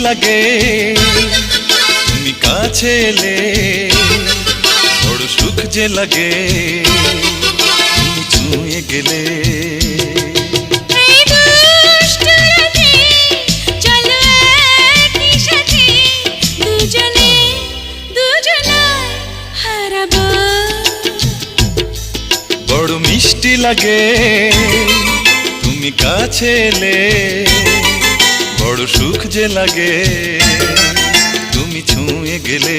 লাগে তুমি কাছে এলে, বড় সুখ যে লাগে তুমি ছুঁয়ে গেলে। বড় মিষ্টি লাগে তুমি কাছে এলে, বড় সুখ যে লাগে তুমি ছুঁয়ে গেলে।